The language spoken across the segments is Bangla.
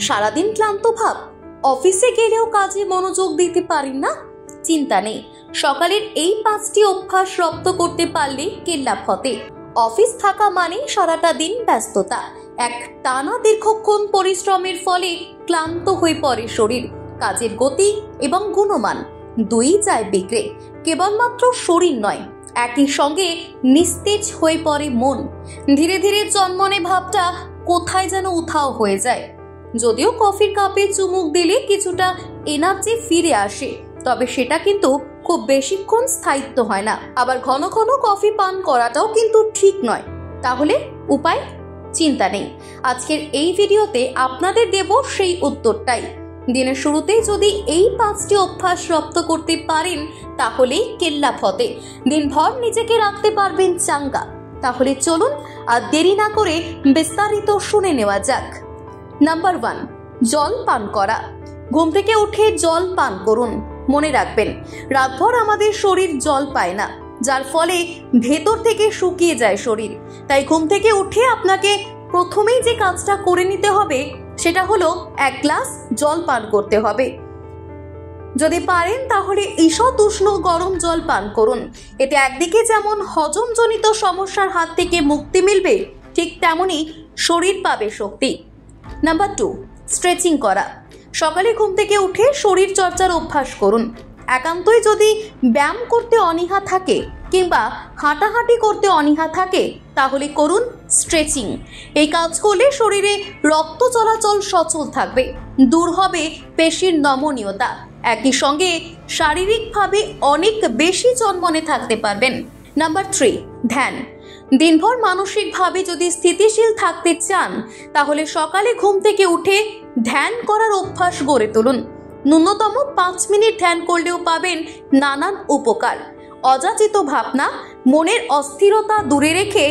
সারাদিন ক্লান্ত ভাব, অফিসে গেলেও কাজে মনোযোগ দিতে পারেন না? চিন্তা নেই, সকালের এই 5টি অভ্যাস রপ্ত করতে পারলে কেল্লাফ হতে। অফিস থাকা মানে সারাটা দিন ব্যস্ততা, এক টানা দীর্ঘক্ষণ পরিশ্রমের ফলে ক্লান্ত হয়ে পড়ে শরীর, কাজের গতি এবং গুণমান দুই যায় বিগড়ে। কেবলমাত্র শরীর নয়, একই সঙ্গে নিস্তেজ হয়ে পড়ে মন। ধীরে ধীরে জন্মনে ভাবটা কোথায় যেন উধাও হয়ে যায়। যদিও কফির কাপে চুমুক দিলে কিছুটা এনার্জি ফিরে আসে, তবে সেটা কিন্তু খুব বেশিক্ষণ স্থায়িত্ব হয় না। আবার ঘন ঘন কফি পান করাটাও কিন্তু ঠিক নয়। তাহলে উপায়? চিন্তা নেই, আজকের এই ভিডিওতে আপনাদের দেব সেই উত্তরটাই। দিনের শুরুতেই যদি এই 5টি অভ্যাস রপ্ত করতে পারেন তাহলেই কেল্লাফ হতে, দিনভর নিজেকে রাখতে পারবেন চাঙ্গা। তাহলে চলুন আর দেরি না করে বিস্তারিত শুনে নেওয়া যাক। নাম্বার 1, জল পান করা। ঘুম থেকে উঠে জল পান করুন। মনে রাখবেন, রাতভর আমাদের শরীর জল পায় না, যার ফলে ভেতর থেকে শুকিয়ে যায় শরীর। তাই ঘুম থেকে উঠে আপনাকে প্রথমেই যে কাজটা করে নিতে হবে সেটা হলো 1 গ্লাস জল পান করতে হবে। যদি পারেন তাহলে ঈষৎ উষ্ণ গরম জল পান করুন। এতে একদিকে যেমন হজমজনিত সমস্যার হাত থেকে মুক্তি মিলবে, ঠিক তেমনি শরীর পাবে শক্তি। নাম্বার 2, স্ট্রেচিং করা। সকালে ঘুম থেকে উঠে শরীর চর্চার অভ্যাস করুন। একান্তই যদি ব্যায়াম করতে অনীহা থাকে কিংবা হাঁটাহাঁটি করতে অনীহা থাকে তাহলে করুন স্ট্রেচিং। এই কাজ করলে শরীরে রক্ত চলাচল সচল থাকবে, দূর হবে পেশির নমনীয়তা, একই সঙ্গে শারীরিকভাবে অনেক বেশি চনমনে থাকতে পারবেন। নাম্বার 3, ধ্যান। দিনভর মানসিকভাবে যদি স্থিতিশীল থাকতে চান তাহলে সকালে ঘুম থেকে উঠে ধ্যান করার অভ্যাস গড়ে তুলুন। ন্যূনতম 5 মিনিট ধ্যান করলেও পাবেন নানান উপকার। অযাচিত ভাবনা, মনের অস্থিরতা দূরে রেখে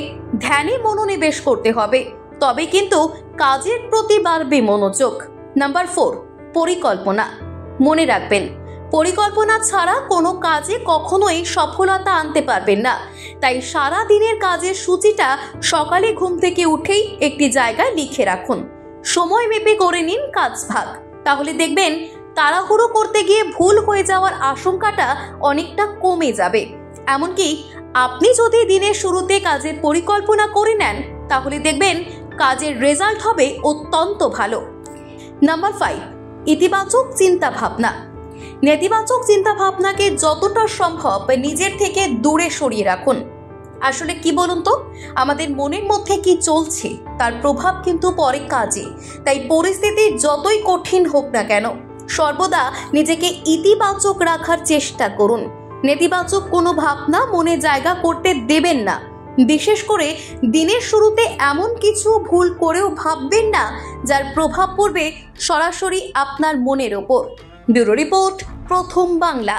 ধ্যানে মনোনিবেশ করতে হবে, তবে কিন্তু কাজের প্রতি বাড়বে মনোযোগ। নাম্বার 4, পরিকল্পনা। মনে রাখবেন, পরিকল্পনা ছাড়া কোনো কাজে কখনোই সফলতা আনতে পারবেন না। তাই সারা দিনের কাজের সূচিটা সকালে ঘুম থেকে উঠেই একটি জায়গায় লিখে রাখুন। সময় মেপে করে নিন কাজ ভাগ, তাহলে দেখবেন তাড়াহুড়ো করতে গিয়ে ভুল হয়ে যাওয়ার আশঙ্কাটা অনেকটা কমে যাবে। এমনকি আপনি যদি দিনের শুরুতে কাজের পরিকল্পনা করে নেন তাহলে দেখবেন কাজের রেজাল্ট হবে অত্যন্ত ভালো। নাম্বার 5, ইতিবাচক চিন্তা ভাবনা। নেতিবাচক চিন্তা ভাবনাকে যতটা সম্ভব নিজের থেকে দূরে সরিয়ে রাখুন। আসলে কি বলুন তো, আমাদের মনের মধ্যে কি চলছে তার প্রভাব কিন্তু পরে কাজে। তাই পরিস্থিতি যতই কঠিন হোক না কেন, সর্বদা নিজেকে ইতিবাচক রাখার চেষ্টা করুন। নেতিবাচক কোনো ভাবনা মনে জায়গা করতে দেবেন না। বিশেষ করে দিনের শুরুতে এমন কিছু ভুল করেও ভাববেন না যার প্রভাব পড়বে সরাসরি আপনার মনের ওপর। ব্যুরো রিপোর্ট, প্রথম বাংলা।